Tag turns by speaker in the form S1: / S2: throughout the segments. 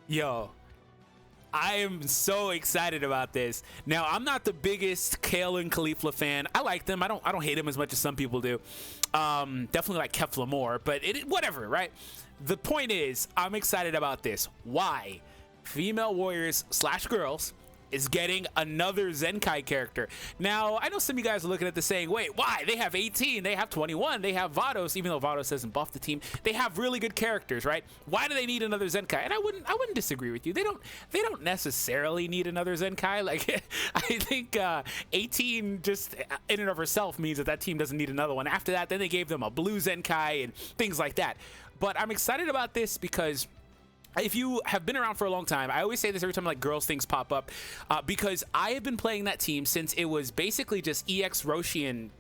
S1: Yo, I am so excited about this. Now, I'm not the biggest Kale and CAULIFLA fan. I like them. I don't hate them as much as some people do. Definitely like Kefla more, but whatever, right? The point is, I'm excited about this. Why? Female warriors / girls is getting another Zenkai character. Now, I know some of you guys are looking at this saying, wait, why? They have 18, they have 21, they have Vados, even though Vados doesn't buff the team. They have really good characters, right? Why do they need another Zenkai? And I wouldn't disagree with you. They don't necessarily need another Zenkai. Like, I think 18 just in and of herself means that team doesn't need another one. After that, then they gave them a blue Zenkai and things like that. But I'm excited about this because if you have been around for a long time, I always say this every time like girls things pop up, because I have been playing that team since it was basically just EX Roshi and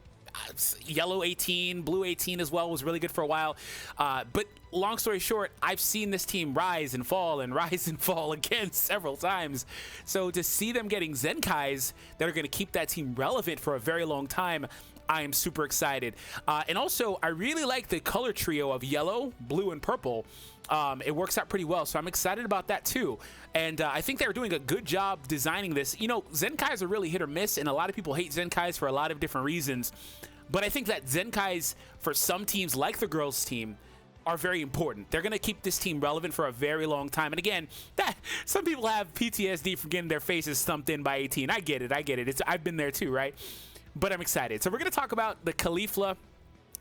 S1: yellow 18, blue 18 as well was really good for a while. But long story short, I've seen this team rise and fall again several times. So to see them getting Zenkais that are going to keep that team relevant for a very long time, I am super excited. And also, I really like the color trio of yellow, blue, and purple. It works out pretty well, so I'm excited about that too. And I think they're doing a good job designing this. You know, Zenkais are really hit or miss, and a lot of people hate Zenkais for a lot of different reasons. But I think that Zenkais, for some teams like the girls' team, are very important. They're going to keep this team relevant for a very long time. And again, some people have PTSD from getting their faces stumped in by 18. I get it. I've been there too, right? But I'm excited. So we're going to talk about the CAULIFLA,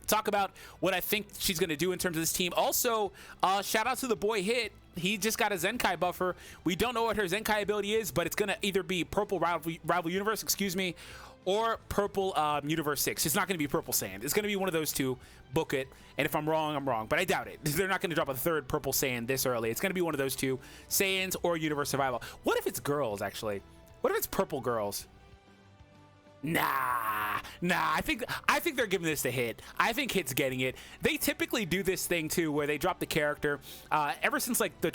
S1: talk about what I think she's going to do in terms of this team. Also, shout out to the boy Hit. He just got a Zenkai buffer. We don't know what her Zenkai ability is, but it's going to either be Purple Rival Universe, or Purple Universe 6. It's not going to be Purple Saiyan. It's going to be one of those two. Book it. And if I'm wrong, I'm wrong. But I doubt it. They're not going to drop a third Purple Saiyan this early. It's going to be one of those two, Saiyans or Universe Survival. What if it's girls, actually? What if it's Purple girls? Nah. I think they're giving this to Hit. I think Hit's getting it. They typically do this thing too, where they drop the character. Ever since like the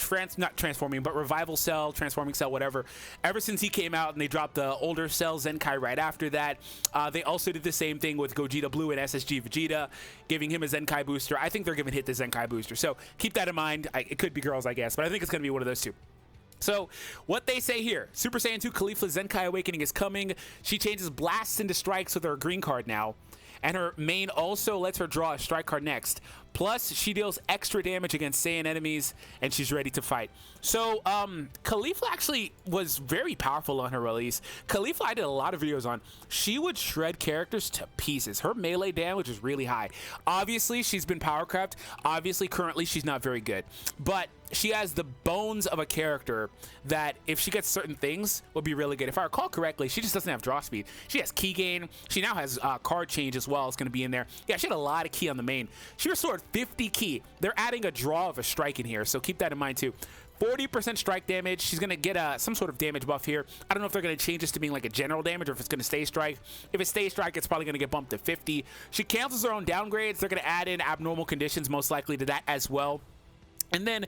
S1: Revival Cell, Transforming Cell, whatever. Ever since he came out and they dropped the older Cell Zenkai right after that. They also did the same thing with Gogeta Blue and SSG Vegeta, giving him a Zenkai booster. I think they're giving Hit the Zenkai booster. So keep that in mind. It could be girls, I guess, but I think it's going to be one of those two. So, what they say here, Super Saiyan 2 CAULIFLA Zenkai Awakening is coming. She changes blasts into strikes with her green card now. And her main also lets her draw a strike card next. Plus, she deals extra damage against Saiyan enemies, and she's ready to fight. So, CAULIFLA actually was very powerful on her release. CAULIFLA, I did a lot of videos on. She would shred characters to pieces. Her melee damage is really high. Obviously, she's been power crept. Obviously, currently, she's not very good. But she has the bones of a character that, if she gets certain things, will be really good. If I recall correctly, she just doesn't have draw speed. She has key gain. She now has card change as well. It's going to be in there. Yeah, she had a lot of key on the main. She restored 50 key. They're adding a draw of a strike in here, so keep that in mind too. 40% strike damage. She's going to get some sort of damage buff here. I don't know if they're going to change this to being like a general damage or if it's going to stay strike. If it stays strike, it's probably going to get bumped to 50. She cancels her own downgrades. They're going to add in abnormal conditions most likely to that as well. And then,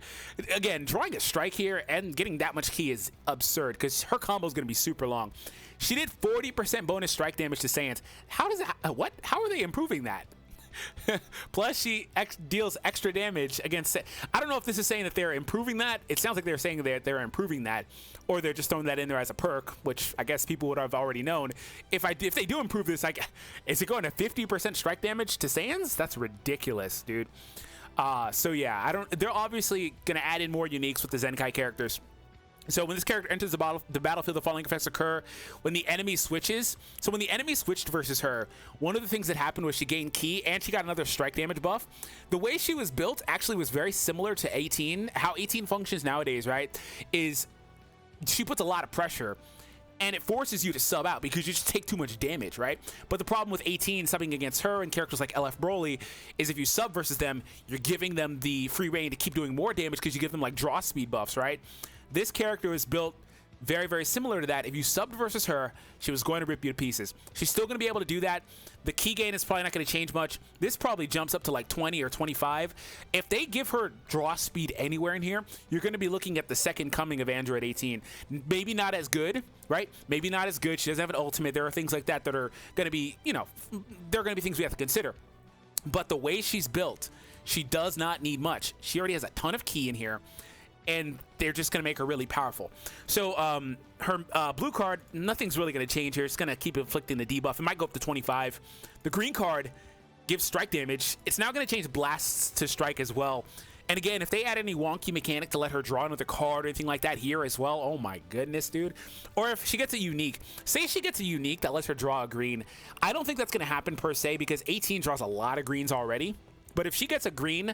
S1: again, drawing a strike here and getting that much key is absurd because her combo is going to be super long. She did 40% bonus strike damage to Saiyans. How does that, what? How are they improving that? Plus, she deals extra damage against. I don't know if this is saying that they're improving that. It sounds like they're saying that they're improving that, or they're just throwing that in there as a perk, which I guess people would have already known. If they do improve this, is it going to 50% strike damage to Saiyans? That's ridiculous, dude. So yeah, they're obviously gonna add in more uniques with the Zenkai characters. So when this character enters the battlefield, the following effects occur when the enemy switches. So when the enemy switched versus her, one of the things that happened was she gained key and she got another strike damage buff. The way she was built actually was very similar to 18. How 18 functions nowadays, right, is she puts a lot of pressure and it forces you to sub out because you just take too much damage, right? But the problem with 18 subbing against her and characters like LF Broly is if you sub versus them, you're giving them the free reign to keep doing more damage because you give them like draw speed buffs, right? This character is built very, very similar to that. If you subbed versus her, she was going to rip you to pieces. She's still going to be able to do that. The key gain is probably not going to change much. This probably jumps up to like 20 or 25. If they give her draw speed anywhere in here, you're going to be looking at the second coming of Android 18. Maybe not as good, right? Maybe not as good. She doesn't have an ultimate. There are things like that that are going to be, you know, they're going to be things we have to consider. But the way she's built, she does not need much. She already has a ton of key in here. and they're just going to make her really powerful. So her blue card, nothing's really going to change here. It's going to keep inflicting the debuff. It might go up to 25. The green card gives strike damage. It's now going to change blasts to strike as well. And again, if they add any wonky mechanic to let her draw another card or anything like that here as well, oh my goodness, dude. Or if she gets a unique, say she gets a unique that lets her draw a green. I don't think that's going to happen per se because 18 draws a lot of greens already. But if she gets a green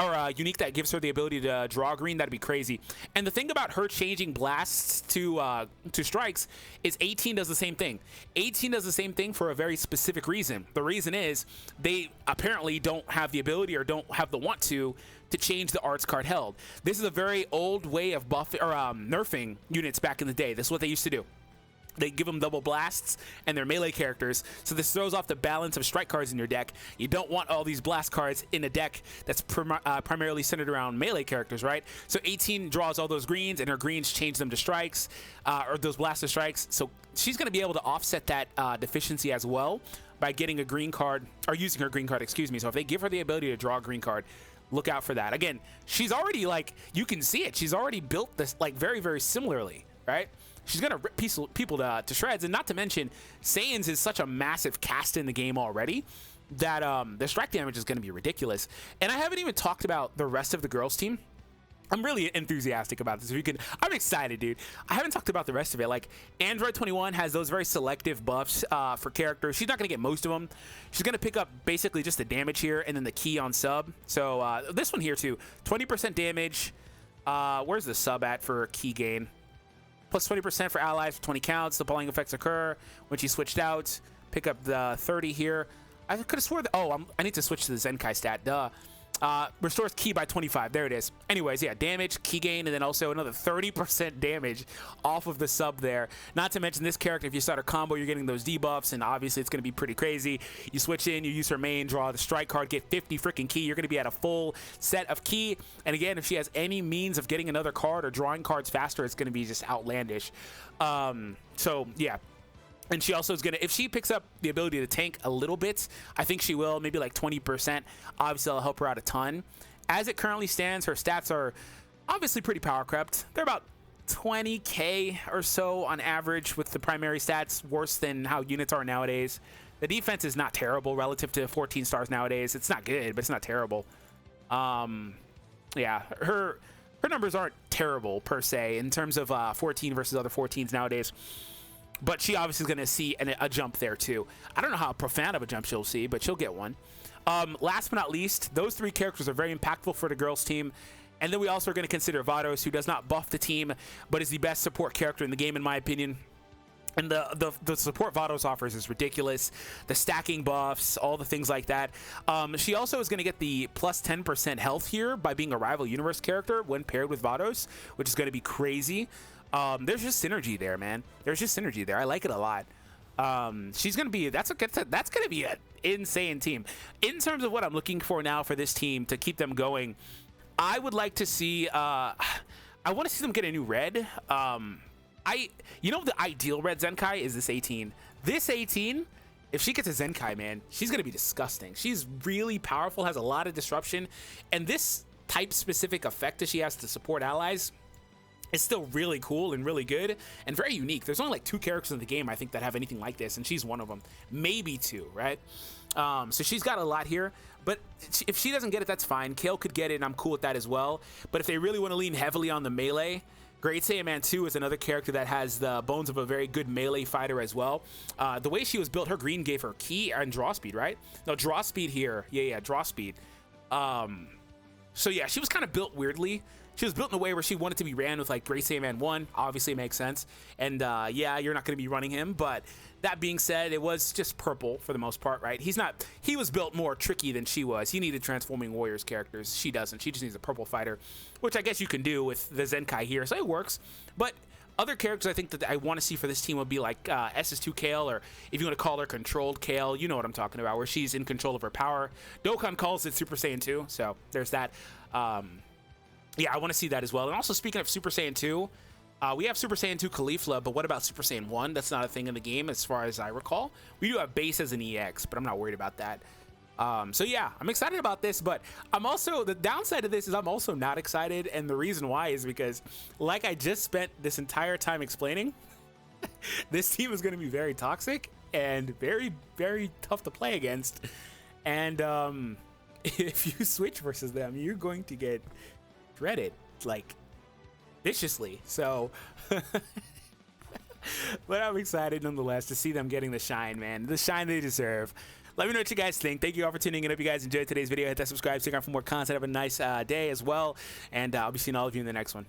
S1: or a unique that gives her the ability to draw green, that'd be crazy. And the thing about her changing blasts to strikes is 18 does the same thing. 18 does the same thing for a very specific reason. The reason is they apparently don't have the ability or don't have the want to change the arts card held. This is a very old way of buffing or nerfing units back in the day. This is what they used to do. They give them double blasts and they're melee characters, so this throws off the balance of strike cards in your deck. You don't want all these blast cards in a deck that's primarily centered around melee characters, right? So 18 draws all those greens, and her greens change them to strikes, or those blaster strikes. So she's going to be able to offset that deficiency as well by getting a green card, or using her green card, excuse me. So if they give her the ability to draw a green card, look out for that. Again, she's already, like, you can see it. She's already built this, like, very, very similarly, right? She's going to rip people to shreds. And not to mention, Saiyans is such a massive cast in the game already that the strike damage is going to be ridiculous. And I haven't even talked about the rest of the girls' team. I'm really enthusiastic about this. I'm excited, dude. I haven't talked about the rest of it. Like, Android 21 has those very selective buffs for characters. She's not going to get most of them. She's going to pick up basically just the damage here and then the key on sub. So this one here, too. 20% damage. Where's the sub at for key gain? Plus 20% for allies for 20 counts. The falling effects occur when she switched out. Pick up the 30 here. I could have swore that. Oh, I need to switch to the Zenkai stat. Duh. Restores key by 25. There it is. Anyways, yeah, damage, key gain, and then also another 30% damage off of the sub there. Not to mention this character, if you start a combo, you're getting those debuffs, and obviously it's going to be pretty crazy. You switch in, you use her main, draw the strike card, get 50 freaking key. You're going to be at a full set of key. And again, if she has any means of getting another card or drawing cards faster, it's going to be just outlandish. So, yeah. And she also is going to, if she picks up the ability to tank a little bit, I think she will, maybe like 20%. Obviously, that'll help her out a ton. As it currently stands, her stats are obviously pretty power crept. They're about 20k or so on average with the primary stats, worse than how units are nowadays. The defense is not terrible relative to 14 stars nowadays. It's not good, but it's not terrible. Yeah, her numbers aren't terrible per se in terms of 14 versus other 14s nowadays. But she obviously is going to see a jump there, too. I don't know how profound of a jump she'll see, but she'll get one. Last but not least, those three characters are very impactful for the girls' team. And then we also are going to consider Vados, who does not buff the team, but is the best support character in the game, in my opinion. And the support Vados offers is ridiculous. The stacking buffs, all the things like that. She also is going to get the plus 10% health here by being a rival universe character when paired with Vados, which is going to be crazy. There's just synergy there, man. There's just synergy there. I like it a lot. She's gonna be that's gonna be an insane team. In terms of what I'm looking for now for this team to keep them going, I would like to see. I want to see them get a new red. You know, the ideal red Zenkai is this 18. This 18, if she gets a Zenkai, man, she's gonna be disgusting. She's really powerful, has a lot of disruption, and this type specific effect that she has to support allies. It's still really cool and really good and very unique. There's only like 2 characters in the game, I think, that have anything like this, and she's one of them. Maybe 2, right? So she's got a lot here, but if she doesn't get it, that's fine. Kale could get it, and I'm cool with that as well. But if they really want to lean heavily on the melee, Great Saiyan Man 2 is another character that has the bones of a very good melee fighter as well. The way she was built, her green gave her key and draw speed, right? No, draw speed here. Yeah, draw speed. So yeah, she was kind of built weirdly. She was built in a way where she wanted to be ran with like Great Saiyan Man 1. Obviously, it makes sense. And yeah, you're not going to be running him. But that being said, it was just purple for the most part, right? He was built more tricky than she was. He needed Transforming Warriors characters. She doesn't. She just needs a purple fighter, which I guess you can do with the Zenkai here. So it works. But other characters I think that I want to see for this team would be like SS2 Kale, or if you want to call her Controlled Kale, you know what I'm talking about, where she's in control of her power. Dokkan calls it Super Saiyan 2, so there's that. Yeah, I want to see that as well. And also, speaking of Super Saiyan 2, we have Super Saiyan 2 CAULIFLA, but what about Super Saiyan 1? That's not a thing in the game as far as I recall. We do have base as an EX, but I'm not worried about that. So yeah, I'm excited about this, but I'm also, the downside of this is I'm also not excited, and the reason why is because, like I just spent this entire time explaining, this team is going to be very toxic and very, very tough to play against. And if you switch versus them, you're going to get shredded, like, viciously. So, but I'm excited nonetheless to see them getting the shine, man. The shine they deserve. Let me know what you guys think. Thank you all for tuning in. Hope you guys enjoyed today's video. Hit that subscribe, stick around for more content. Have a nice day as well. And I'll be seeing all of you in the next one.